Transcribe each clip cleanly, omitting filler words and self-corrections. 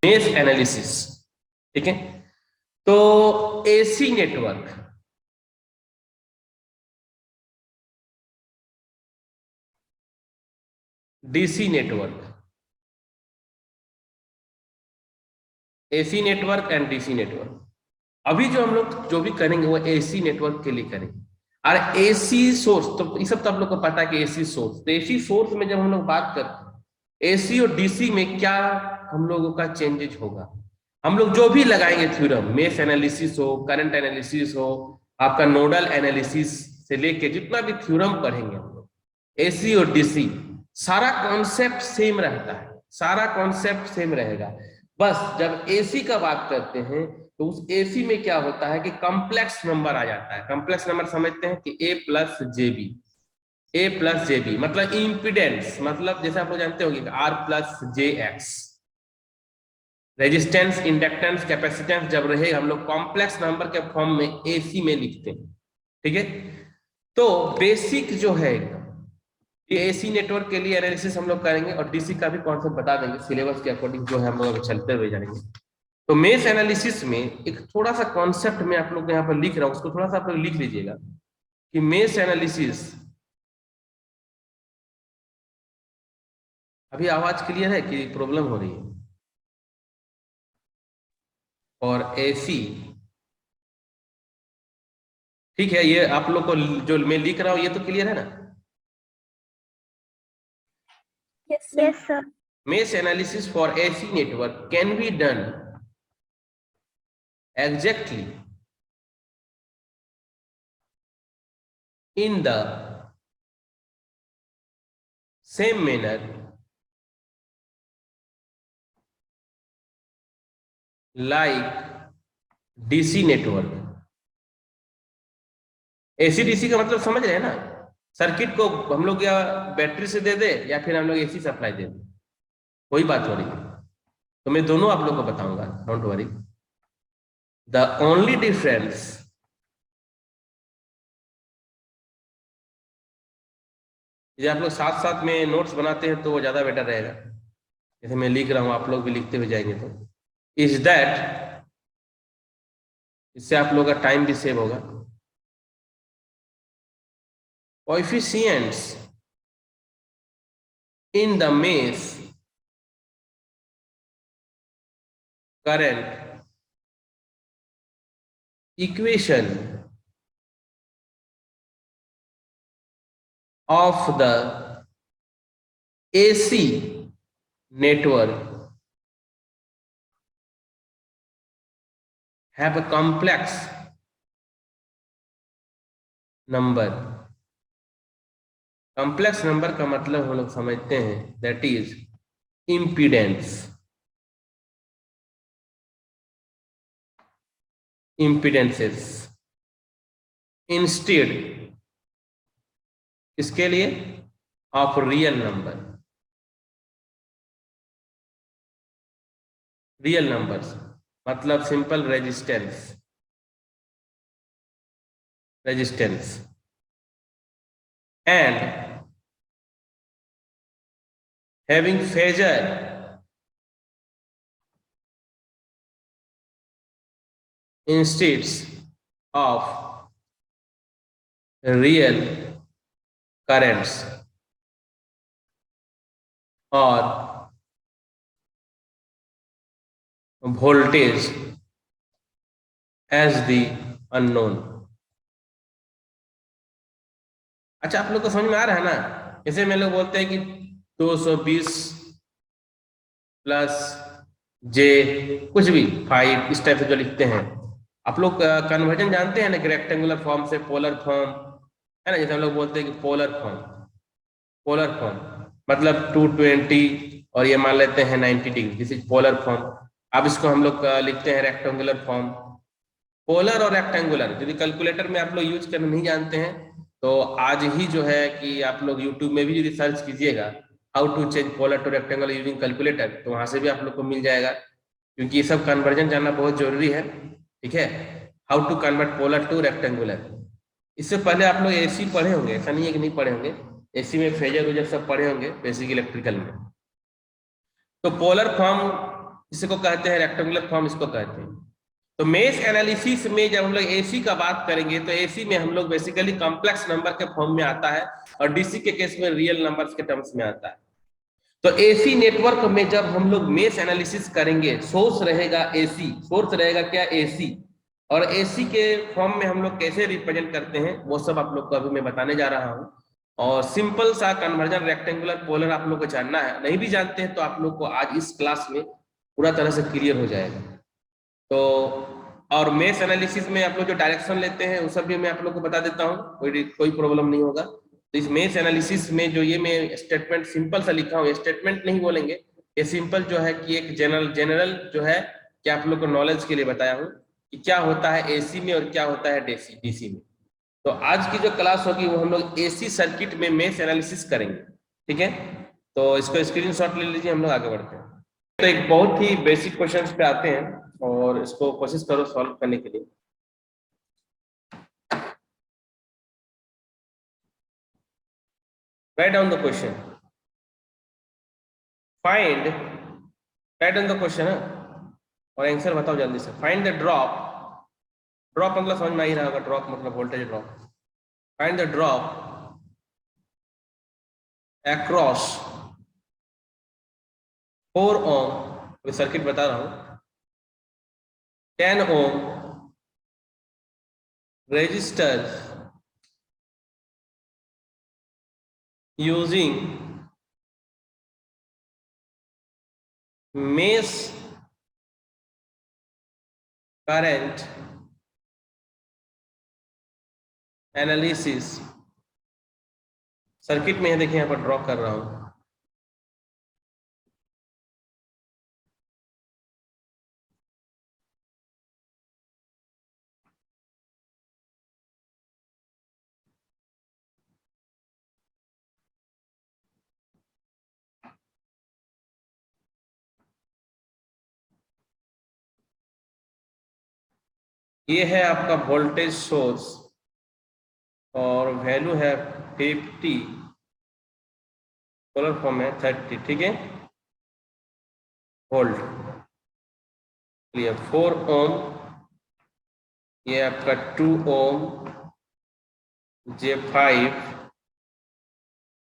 Mesh analysis, ठीक है। तो AC network, DC network, AC network and DC network. अभी जो हम लोग जो भी करेंगे वो एसी नेटवर्क के लिए करेंगे। और एसी सोर्स तो ये सब तो आप लोग को पता है कि एसी सोर्स, तो एसी सोर्स में जब हम लोग बात करते हैं एसी और डीसी में क्या हम लोगों का चेंजेज होगा, हम लोग जो भी लगाएंगे थ्योरम, मेश एनालिसिस हो, करंट एनालिसिस हो, आपका नोडल एनालिसिस से लेके जितना भी थ्योरम पढ़ेंगे हम लोग, एसी और डीसी सारा कॉन्सेप्ट सेम रहता है, सारा कॉन्सेप्ट सेम रहेगा। बस जब एसी का बात करते हैं तो उस एसी में क्या होता है कि कॉम्प्लेक्स नंबर आ जाता है। कॉम्प्लेक्स नंबर समझते हैं कि ए प्लस जेबी, ए प्लस जेबी मतलब इम्पीडेंस, मतलब जैसे आप लोग जानते होंगे R plus J X, resistance, inductance, capacitance जब रहे हम लोग कॉम्प्लेक्स नंबर के फॉर्म में एसी में लिखते हैं, ठीक है। तो बेसिक जो है ये एसी नेटवर्क के लिए एनालिसिस हम लोग करेंगे और डीसी का भी कॉन्सेप्ट बता देंगे सिलेबस के अकॉर्डिंग जो है हम लोग चलते हुए जाएंगे। तो मेश एनालिसिस में एक थोड़ा सा कॉन्सेप्ट में आप लोग यहाँ पर लिख रहा हूं, उसको थोड़ा सा आप लोग लिख लीजिएगा कि मेश एनालिसिस, अभी आवाज क्लियर है कि प्रॉब्लम हो रही है? और एसी, ठीक है, ये आप लोग को जो मैं लिख रहा हूं ये तो क्लियर है ना? Yes, sir. Yes, sir. Mesh analysis for AC network can be done exactly in the same manner like DC network। AC DC का मतलब समझ रहे हैं ना, सर्किट को हम लोग या बैटरी से दे दे या फिर हम लोग AC सप्लाई दे दे, वही बात हो रही है। तो मैं दोनों आप लोग को बताऊंगा, don't worry. The only difference, ये आप लोग साथ साथ में नोट्स बनाते हैं तो वो ज्यादा बेटर रहेगा, जैसे मैं लिख रहा हूं आप लोग भी लिखते हुए जाएंगे तो इज दैट, इससे आप लोग का टाइम भी सेव होगा। Coefficients in the mesh current equation of the AC network have a complex number। Complex number का मतलब हम लोग समझते हैं that is impedance, impedances instead, इसके लिए of real number, real numbers मतलब simple resistance, resistance and having phasor instead of real currents और voltage as the unknown। अच्छा, आप लोग को समझ में आ रहा है ना? जैसे में लोग बोलते हैं कि 220 प्लस जे कुछ भी 5 इस टाइप से जो लिखते हैं, आप लोग कन्वर्जन जानते हैं ना कि रेक्टेंगुलर फॉर्म से पोलर फॉर्म है ना, जैसे हम लोग बोलते हैं कि पोलर फॉर्म, पोलर फॉर्म मतलब 220 और ये मान लेते हैं 90 degree, this is polar form. अब इसको हम लोग लिखते हैं रेक्टेंगुलर फॉर्म। पोलर और रेक्टेंगुलर यदि कैलकुलेटर में आप लोग यूज करना नहीं जानते हैं तो आज ही जो है कि आप लोग यूट्यूब में भी यदि सर्च कीजिएगा how to change polar to rectangular using calculator, तो वहां से भी आप लोग को मिल जाएगा, क्योंकि ये सब कन्वर्जन जानना बहुत जरूरी है, ठीक है। How to convert polar to rectangular, इससे पहले आप लोग एसी पढ़े होंगे, ऐसा नहीं है कि नहीं पढ़े होंगे, एसी में फेजर वेजर सब पढ़े होंगे बेसिक इलेक्ट्रिकल में। तो पोलर फॉर्म इसको कहते हैं, रेक्टेंगुलर फॉर्म इसको कहते हैं। तो मेश एनालिसिस में जब हम लोग एसी का बात करेंगे तो एसी में हम लोग बेसिकली कॉम्प्लेक्स नंबर के फॉर्म में आता है, और डीसी के केस में रियल नंबर्स के टर्म्स में आता है। तो एसी नेटवर्क में जब हम लोग मेश एनालिसिस करेंगे, सोर्स रहेगा एसी, सोर्स रहेगा क्या एसी, और एसी के फॉर्म में हम लोग कैसे रिप्रेजेंट करते हैं वो सब आप लोग को अभी मैं बताने जा रहा हूं। और सिंपल सा कन्वर्जन रेक्टेंगुलर पोलर आप लोग को जानना है, नहीं भी जानते हैं तो आप लोग को आज इस क्लास में पूरा तरह से क्लियर हो जाएगा। तो और मेश एनालिसिस में आप लोग जो डायरेक्शन लेते हैं वो सब भी मैं आप लोग को बता देता हूँ, कोई प्रॉब्लम नहीं होगा। तो इस मेश एनालिसिस में जो ये मैं स्टेटमेंट सिंपल सा लिखा हूँ, स्टेटमेंट नहीं बोलेंगे, ये सिंपल जो है कि एक जनरल जो है कि आप लोग को नॉलेज के लिए बताया हूँ कि क्या होता है एसी में और क्या होता है डीसी में। तो आज की जो क्लास होगी वो हम लोग एसी सर्किट में मेश एनालिसिस करेंगे, ठीक है। तो इसको स्क्रीनशॉट ले लीजिए, हम लोग आगे बढ़ते हैं। तो एक बहुत ही बेसिक क्वेश्चन पे आते हैं और इसको कोशिश करो सॉल्व करने के लिए। Write down the question, find, write down the question और आंसर बताओ जल्दी से। फाइंड द ड्रॉप, ड्रॉप मतलब समझ में आ ही रहा होगा, ड्रॉप मतलब voltage drop. Find the drop across 4 ohm, circuit बता रहा हूं, 10 ohm resistor using mesh current analysis. Circuit में है, देखिए यहां पर ड्रॉ कर रहा हूं। ये है आपका वोल्टेज सोर्स और वैल्यू है 50, सोलर फॉर्म है 30, ठीक है, वोल्ट। ये 4 ओम, ये आपका 2 ओम, J5,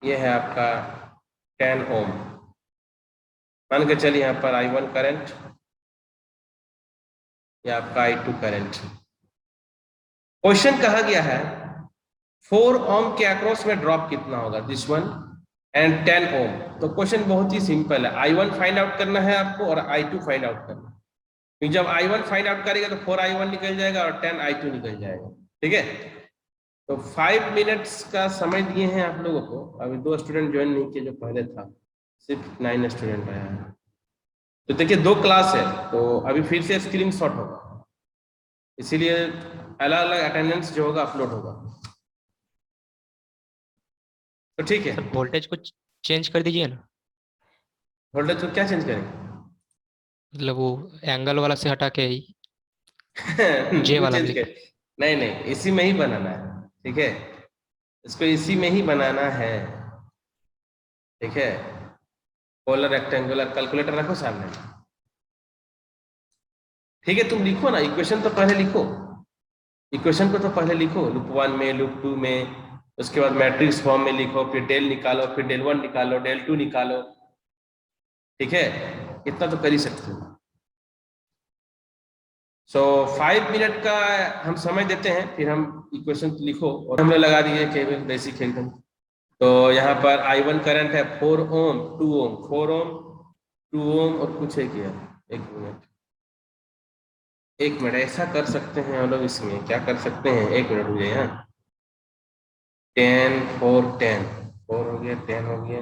ये है आपका 10 ओम। मान के चलिए यहाँ पर I1 करंट, ये आपका I2 करंट। क्वेश्चन कहा गया है 4 ओम के अक्रॉस में ड्रॉप कितना होगा, दिस वन, एंड 10 ओम। तो क्वेश्चन बहुत ही सिंपल है, I1 फाइंड आउट करना है आपको और I2 फाइंड आउट करना है। क्योंकि जब I1 फाइंड आउट करेगा तो 4I1 निकल जाएगा और 10I2 निकल जाएगा, ठीक है। तो 5 मिनट्स का समय दिए हैं आप लोगों को। अभी 2 स्टूडेंट ज्वाइन नहीं किए, जो पहले था सिर्फ 9 स्टूडेंट आया है। तो देखिए 2 क्लास है, तो अभी फिर से स्क्रीनशॉट होगा, इसीलिए अलग अलग अटेंडेंस जो होगा अपलोड होगा। तो ठीक है, वोल्टेज को चेंज कर दीजिए ना, वोल्टेज को क्या चेंज करेंगे? मतलब वो एंगल वाला से हटा के ही जे क्यों वाला चेंज में कर? नहीं नहीं, इसी में ही बनाना है, ठीक है, इसको इसी में ही बनाना है, ठीक है। पोलर रेक्टेंगुलर, कैलकुलेटर रखो सामने, ठीक है। तुम लिखो ना, इक्वेशन तो पहले लिखो, इक्वेशन को तो पहले लिखो, लूप 1 में, लूप 2 में, उसके बाद मैट्रिक्स फॉर्म में लिखो, फिर डेल निकालो, फिर डेल 1 निकालो, डेल 2 निकालो, ठीक है। इतना तो कर ही सकते हो। सो 5 मिनट का हम समय देते हैं, फिर हम इक्वेशन लिखो और हमने लगा दिए केवल बेसिक एकदम। तो यहाँ पर I1 करंट है 4 ओम, 2 ओम, 4 ओम, 2 ओम और कुछ है क्या, एक मिनट ऐसा कर सकते हैं हम लोग, इसमें क्या कर सकते हैं, एक मिनट मुझे यहाँ 10 4 10 4 हो गया, 10 हो गया,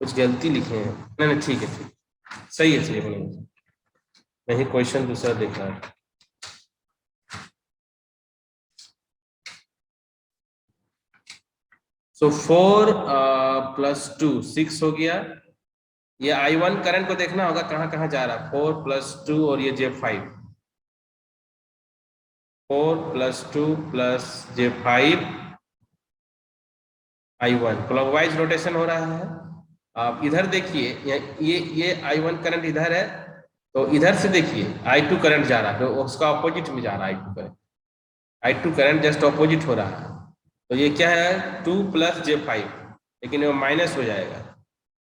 कुछ गलती लिखे हैं, नहीं नहीं ठीक है, ठीक सही है, सही है, नहीं क्वेश्चन दूसरा देख रहा है। सो 4 + 2 6 हो गया। ये I1 करंट को देखना होगा कहाँ कहाँ जा रहा है, 4 + 2 और ये J5, 4 + 2 + J5 I1 clockwise rotation हो रहा है। आप इधर देखिए, ये I1 करंट इधर है, तो इधर से देखिए I2 करंट जा रहा है, तो उसका ऑपोजिट में जा रहा है I2 करंट जस्ट ऑपोजिट हो रहा है। तो ये क्या है 2 + J5, लेकिन वो माइनस हो जाएगा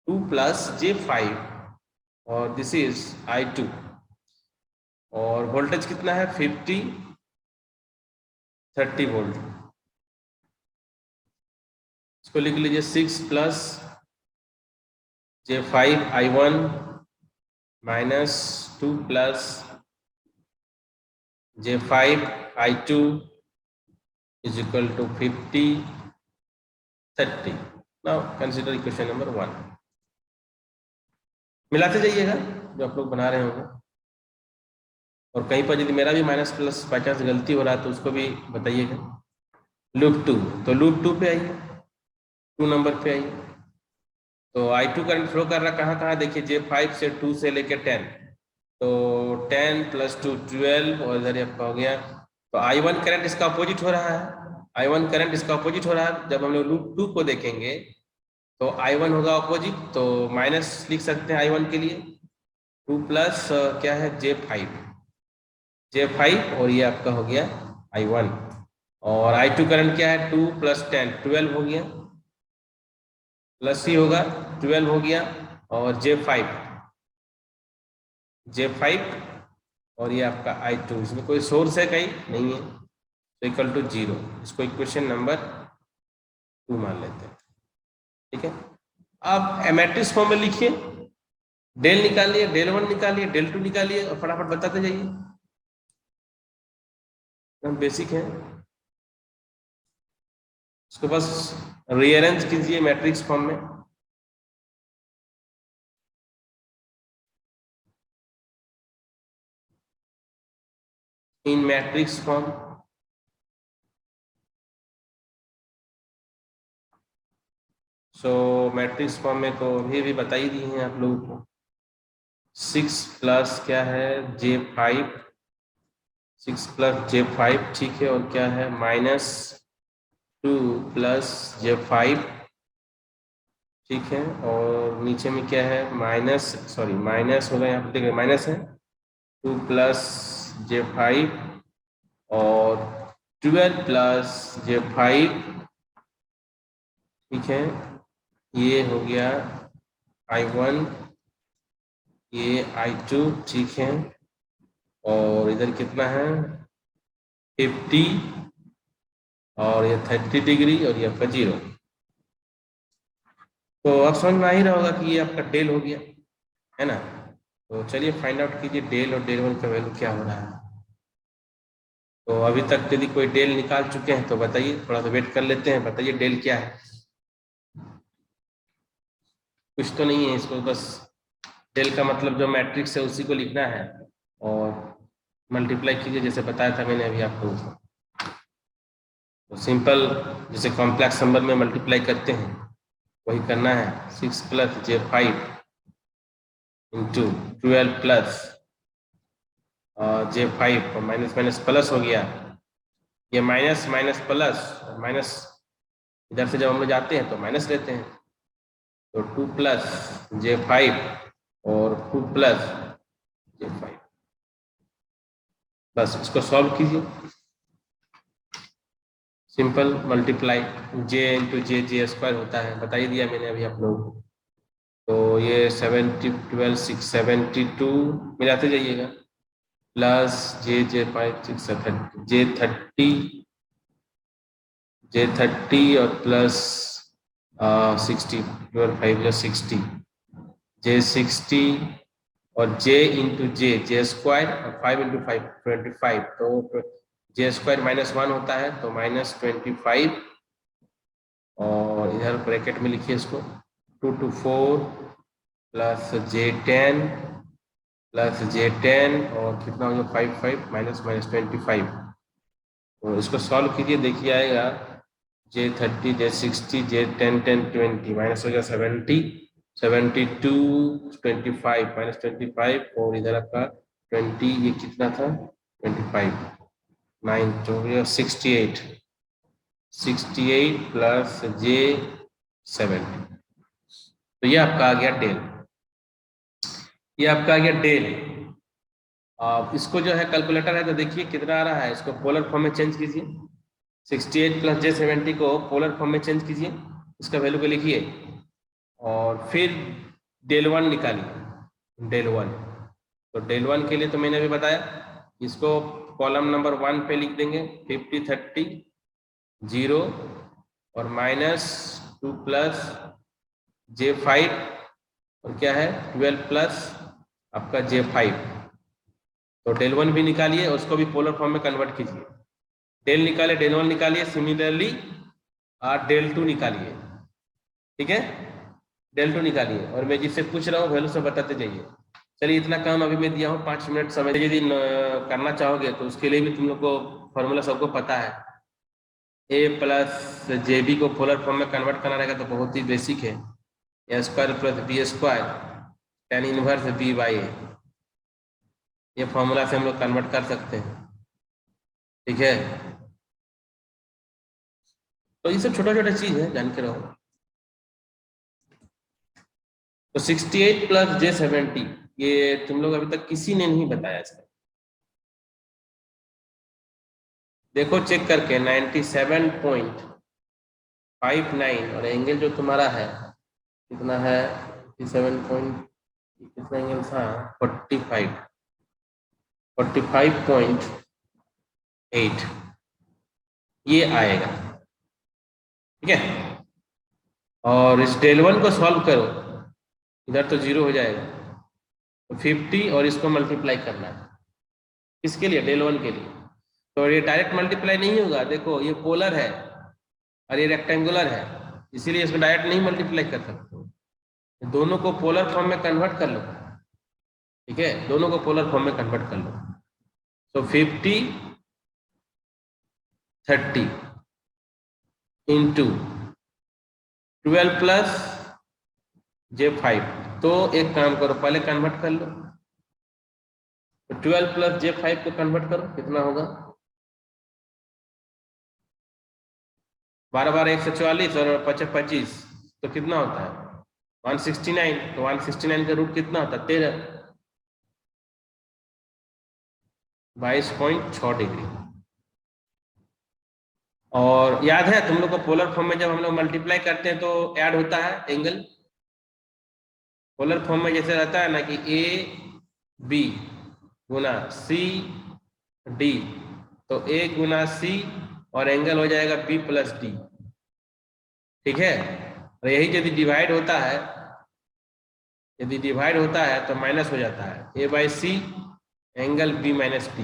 2 + J5 और दिस इज I2 और वोल्टेज कितना है 30 वोल्ट। इसको लिख लीजिए 6 + J5 I1 minus 2 + J5 I2 is equal to 50 30। Now consider equation number 1। मिलाते जाइएगा जो आप लोग बना रहे होंगे, और कहीं पर यदि मेरा भी माइनस प्लस बाई चांस गलती हो रहा है तो उसको भी बताइएगा। लूप 2, तो लूप 2 पे आइए, 2 नंबर पे आइए। तो I2 करंट फ्लो कर रहा कहाँ कहाँ देखिए, J5 से 2 से लेके 10, तो 10 + 2 12 और इधर आपका हो गया। तो I1 करंट इसका अपोजिट हो रहा है, I1 करंट इसका अपोजिट हो रहा है। जब हम लोग लूप 2 को देखेंगे तो I1 होगा अपोजिट, तो माइनस लिख सकते हैं I1 के लिए 2 + क्या है J5 और ये आपका हो गया I1। और I2 करंट क्या है 2 + 10 12 हो गया, प्लस ही होगा 12 हो गया, और J5 और ये आपका I2, इसमें कोई सोर्स है कहीं नहीं है, तो इक्वल टू 0। इसको इक्वेशन नंबर 2 मान लेते हैं। ठीक है, अब मैट्रिक्स फॉर्म में लिखिए, डेल निकालिए, डेल 1 निकालिए, डेल 2 निकालिए और फटाफट बताते जाइए, हम बेसिक है। इसको बस रीअरेंज कीजिए मैट्रिक्स फॉर्म में। इन मैट्रिक्स फॉर्म, सो मैट्रिक्स फॉर्म में तो अभी भी बता ही दी हैं आप लोगों को। 6 + क्या है J5, 6 + J5 ठीक है, और क्या है -2 + J5 ठीक है, और नीचे में क्या है माइनस होगा, यहाँ पे देखिए माइनस है 2 + J5 और 12 + J5 ठीक है। ये हो गया I1, ये I2 ठीक है, और इधर कितना है 50 और ये 30 डिग्री और ये आपका 0। तो अब समझ में आ ही रहा होगा कि ये आपका डेल हो गया है ना। तो चलिए फाइंड आउट कीजिए डेल और डेल 1 का वैल्यू क्या हो रहा है। तो अभी तक यदि कोई डेल निकाल चुके हैं तो बताइए, थोड़ा सा वेट कर लेते हैं, बताइए डेल क्या है। कुछ तो नहीं है, इसको बस डेल का मतलब जो मैट्रिक्स है उसी को लिखना है और मल्टीप्लाई कीजिए, जैसे बताया था मैंने अभी आपको। तो सिंपल जैसे कॉम्प्लेक्स नंबर में मल्टीप्लाई करते हैं वही करना है। 6 + J5 × 12 + J5 और माइनस माइनस प्लस हो गया, ये माइनस माइनस प्लस माइनस, इधर से जब हम लोग जाते हैं तो माइनस लेते हैं, तो 2 + J5 और 2 + J5, बस इसको सॉल्व कीजिए। सिंपल मल्टीप्लाई J × J² होता है, बता ही दिया मैंने अभी आप लोगों को। तो ये 70 12 6 72 मिलाते जाइएगा, प्लस J5 6 J30 और प्लस 60 12 5 60 J60 और J × J² और 5 × 5 25, तो J² -1 होता है तो -25, और इधर ब्रैकेट में लिखिए इसको 2 to 4 प्लस J10 और कितना हो गया 5 5 -25। तो इसको सॉल्व कीजिए, देखिए आएगा J30 J60 J10 10 20 माइनस हो गया 70 72 25 -25, और इधर आपका 20, ये कितना था 25 9 तो हो गया 68। 68 प्लस J70, तो ये आपका आ गया डेल। ये आपका आ गया डेल। अब इसको जो है कैलकुलेटर है तो देखिए कितना आ रहा है, इसको पोलर फॉर्म में चेंज कीजिए। 68 प्लस J70 को पोलर फॉर्म में चेंज कीजिए, इसका वैल्यू को लिखिए और फिर डेल वन निकालिए, डेल वन। तो डेल वन के लिए तो मैंने अभी बताया, इसको कॉलम नंबर 1 पे लिख देंगे 50 30 0 और -2 प्लस J5 और क्या है 12 प्लस आपका J5। तो डेल वन भी निकालिए और उसको भी पोलर फॉर्म में कन्वर्ट कीजिए। डेल निकाले, डेल वन निकालिए, सिमिलरली डेल टू निकालिए। ठीक है, डेल टू निकालिए और मैं जिससे पूछ रहा हूँ वैल्यू से बताते जाइए। चलिए इतना काम अभी मैं दिया हूँ, 5 मिनट समय। यदि करना चाहोगे तो उसके लिए भी तुम लोग को फॉर्मूला सबको पता है। ए प्लस जे बी को पोलर फॉर्म में कन्वर्ट करना रहेगा तो बहुत ही बेसिक है। A square plus B square tan inverse B by A, ये फॉर्मूला से हम लोग कन्वर्ट कर सकते हैं। ठीक है, तो ये सब छोटा छोटा चीज है, जान के रहो। तो 68 प्लस J70 ये तुम लोग अभी तक किसी ने नहीं बताया इसका। देखो चेक करके 97.59 और एंगल जो तुम्हारा है कितना है 57 पॉइंट, कितना एंगल था 45.8 ये आएगा। ठीक है, और इस डेल वन को सॉल्व करो, इधर तो 0 हो जाएगा, तो 50 और इसको मल्टीप्लाई करना है। किसके लिए? डेल वन के लिए। तो ये डायरेक्ट मल्टीप्लाई नहीं होगा, देखो ये पोलर है और ये रेक्टेंगुलर है, इसीलिए इसमें डायरेक्ट नहीं मल्टीप्लाई कर सकते हो। दोनों को पोलर फॉर्म में कन्वर्ट कर लो। ठीक है, दोनों को पोलर फॉर्म में कन्वर्ट कर लो। तो 50 30 इंटू 12 प्लस J5, तो एक काम करो पहले कन्वर्ट कर लो। तो 12 प्लस J5 को कन्वर्ट करो, कितना होगा 12 12 144 और 25 25, तो कितना होता है 169। तो 169 का रूट कितना होता है 13, 22.6 डिग्री। और याद है तुम लोग को पोलर फॉर्म में जब हम लोग मल्टीप्लाई करते हैं तो ऐड होता है एंगल। पोलर फॉर्म में जैसे रहता है ना कि A B Guna C D, तो ए गुना सी और एंगल हो जाएगा बी प्लस डी। ठीक है, और यही यदि डिवाइड होता है, यदि डिवाइड होता है तो माइनस हो जाता है, A by C angle B minus D.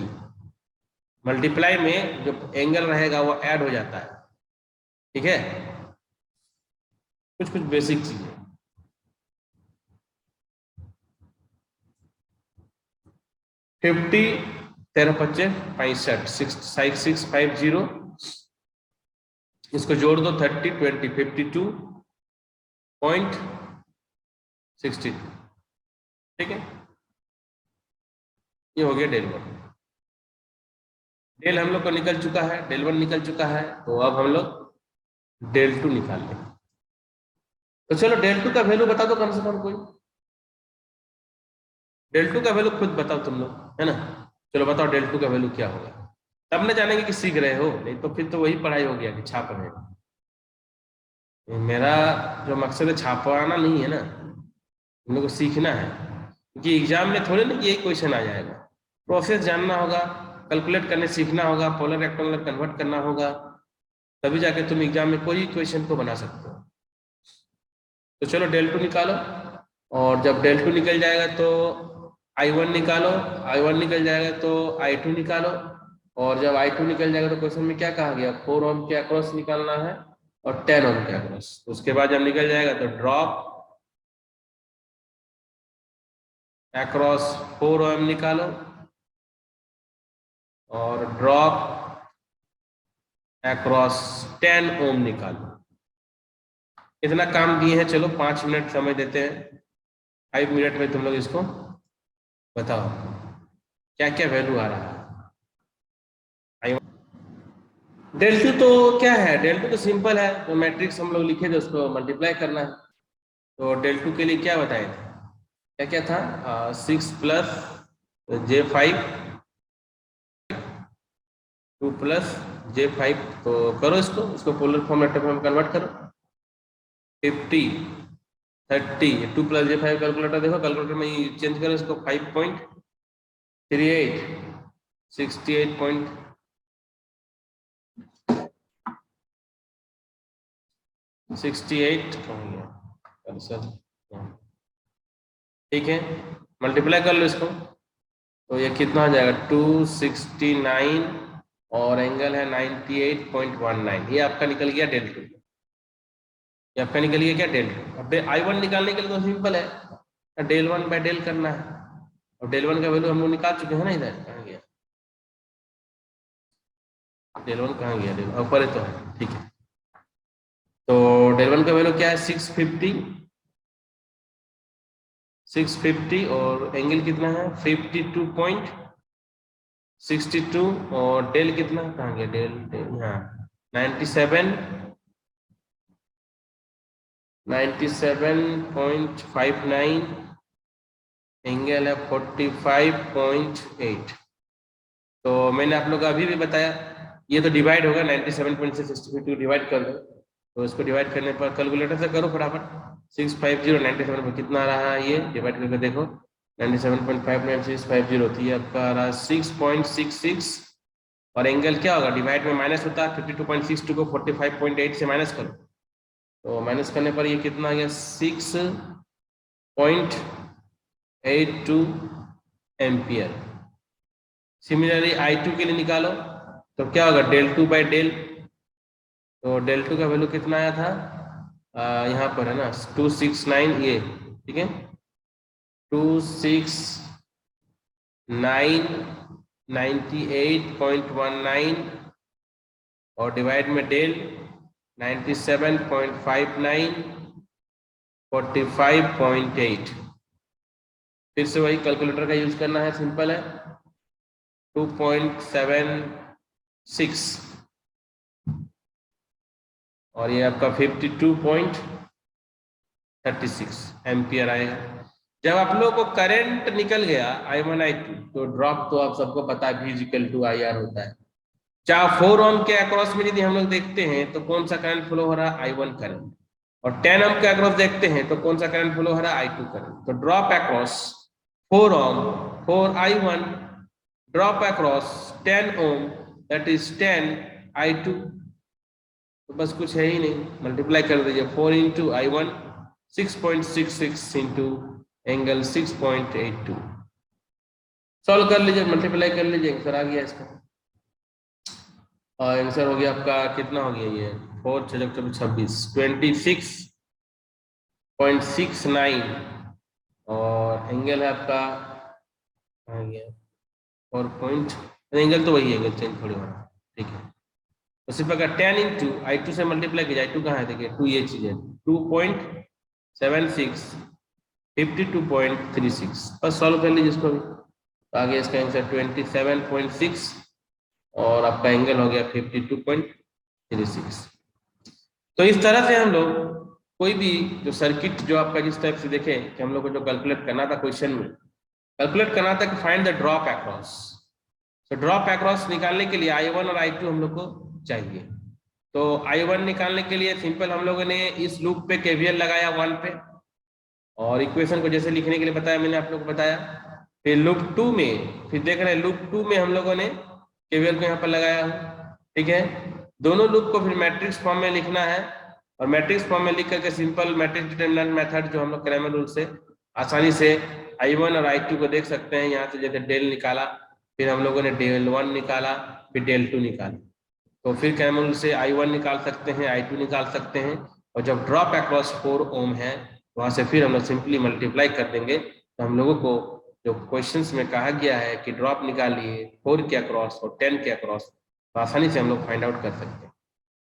Multiply में जो एंगल रहेगा वो ऐड हो जाता है। ठीक है, कुछ कुछ बेसिक चीजें। फिफ्टी 13 25 65 6650, इसको जोड़ दो 30 20 52.62। ठीक है, ये हो गया डेल वन। डेल हम लोग को निकल चुका है, डेल वन निकल चुका है, तो अब हम लोग डेल टू निकाल लें। तो चलो डेल टू का वैल्यू बता दो कम से कम कोई, डेल टू का वैल्यू खुद बताओ तुम लोग, है ना। चलो बताओ डेल टू का वैल्यू क्या होगा, तब न जानेंगे कि सीख रहे हो, नहीं तो फिर तो वही पढ़ाई हो गया कि छाप रहे हो। मेरा जो मकसद है छापवाना नहीं है ना, हम लोग को सीखना है, क्योंकि एग्जाम में थोड़े ना कि यही क्वेश्चन आ जाएगा। प्रोसेस जानना होगा, कैलकुलेट करने सीखना होगा, पोलर रेक्टेंगुलर कन्वर्ट करना होगा, तभी जाके तुम एग्जाम में कोई क्वेश्चन को बना सकते हो। तो चलो डेल टू निकालो, और जब डेल टू निकल जाएगा तो I1 निकालो, I1 निकल जाएगा तो I2 निकालो, और जब I2 निकल जाएगा तो क्वेश्चन में क्या कहा गया 4 ओम के अक्रॉस निकालना है और 10 ओम के अक्रॉस। उसके बाद जब निकल जाएगा तो ड्रॉप अक्रॉस 4 ओम निकालो और ड्रॉप अक्रॉस 10 ओम निकालो। इतना काम दिए हैं, चलो 5 मिनट समय देते हैं, 5 मिनट में तुम लोग इसको बताओ क्या क्या वैल्यू आ रहा है। डेल टू तो क्या है, डेल टू तो सिंपल है, तो मैट्रिक्स हम लोग लिखे थे उसको मल्टीप्लाई करना है। तो डेल टू के लिए क्या बताए थे, क्या क्या था, 6 प्लस J5 2 प्लस J5, तो करो इसको पोलर फॉर्म लेटर फॉर्म कन्वर्ट करो। 50 30 2 प्लस J5 कैलकुलेटर देखो, कैलकुलेटर में चेंज करो इसको, 5.38 68. 68 कहाँ गया सर, ठीक है, मल्टीप्लाई कर लो इसको, तो ये कितना हो जाएगा 269 और एंगल है 98.19, ये आपका निकल गया डेल टू, ये आपका निकल गया क्या डेल टू। अब I1 निकालने के लिए तो सिंपल है, डेल वन बाय डेल करना है, और डेल वन का वैल्यू हम लोग निकाल चुके हैं ना, इधर कहाँ गया डेल वन, कहाँ गया डेल ऊपर है तो है, ठीक है। तो डेल वन का वैल्यू क्या है 650 और एंगल कितना है 52.62 और डेल कितना, कहाँ गया डेल, हाँ 97.59, एंगल है 45.8। तो मैंने आप लोग को अभी भी बताया, ये तो डिवाइड होगा 97.62 डिवाइड कर दो, तो इसको डिवाइड करने पर कैलकुलेटर से करो फटाफट, 650 97 पर कितना आ रहा है, ये डिवाइड करके देखो 97.59650 होती है आपका आ रहा 6.66, और एंगल क्या होगा, डिवाइड में माइनस होता है, 52.62 को 45.8 से माइनस करो, तो माइनस करने पर ये कितना आ गया 6.82 एम्पियर। सिमिलरली I2 के लिए निकालो, तो क्या होगा डेल टू बाई डेल, तो डेल टू का वैल्यू कितना आया था, यहाँ पर है ना 269, ये ठीक है 269 98.19 और डिवाइड में डेल 97.59 45.8। फिर से वही कैलकुलेटर का यूज करना है, सिंपल है 2.76 और ये आपका 52.36 एम्पियर आएगा। जब आप लोगों को करंट निकल गया I1 I2, तो ड्रॉप तो आप सबको पता है V=IR होता है। चाहे 4 ओम के अक्रॉस में यदि हम लोग देखते हैं तो कौन सा करंट फ्लो हो रहा है, I1 करंट, और 10 ओम के अक्रॉस देखते हैं तो कौन सा करंट फ्लो हो रहा है, I2 करंट। तो drop across 4 ohm for I1, drop across 10 ohm that is 10 I2, तो बस कुछ है ही नहीं, मल्टीप्लाई कर दीजिए 4 into I1 6.66 into angle 6.82, solve कर लीजिए, मल्टीप्लाई कर लीजिए, आंसर आ गया इसका, और आंसर हो गया आपका कितना हो गया, ये 4 26 26.69 और एंगल है आपका आ गया 4 पॉइंट, एंगल तो वही है, एंगल चेंज थोड़ी हो रहा है, ठीक है। उसी प्रकार 10 into I2 से मल्टीप्लाई किया, I2 कहाँ है देखिए 2, ये चीज है 2.76 52.36, बस सॉल्व कर लीजिए इसको भी, तो आगे इसका आंसर 27.6 और आपका एंगल हो गया 52.36। तो इस तरह से हम लोग कोई भी जो सर्किट जो आपका जिस टाइप से देखें कि हम लोग को जो कैलकुलेट करना था क्वेश्चन में, कैलकुलेट करना था कि फाइंड द ड्रॉप अक्रॉस, तो ड्रॉप अक्रॉस निकालने के लिए I1 और I2 हम लोग को चाहिए। तो I1 निकालने के लिए सिंपल हम लोगों ने इस लूप पे KVL लगाया 1 पे, और इक्वेशन को जैसे लिखने के लिए बताया मैंने आप लोग को बताया, फिर लूप 2 में, फिर देख रहे हैं लूप 2 में हम लोगों ने KVL को यहाँ पर लगाया, ठीक है। दोनों लूप को फिर मैट्रिक्स फॉर्म में लिखना है, और मैट्रिक्स फॉर्म में लिख करके सिंपल मैट्रिक्स डिटरमिनेंट मेथड जो हम लोग क्रैमर रूल से आसानी से I1 और I2 को देख सकते हैं। यहाँ से जैसे डेल निकाला, फिर हम लोगों ने डेल 1 निकाला, फिर डेल 2 निकाला, तो फिर क्रैमर रूल से I1 निकाल सकते हैं, I2 निकाल सकते हैं, और जब ड्रॉप अक्रॉस 4 ओम है वहां से फिर हम लोग सिंपली मल्टीप्लाई कर देंगे, तो हम लोगों को जो क्वेश्चंस में कहा गया है कि ड्रॉप निकालिए 4 के अक्रॉस और 10 के अक्रॉस, तो आसानी से हम लोग फाइंड आउट कर सकते हैं।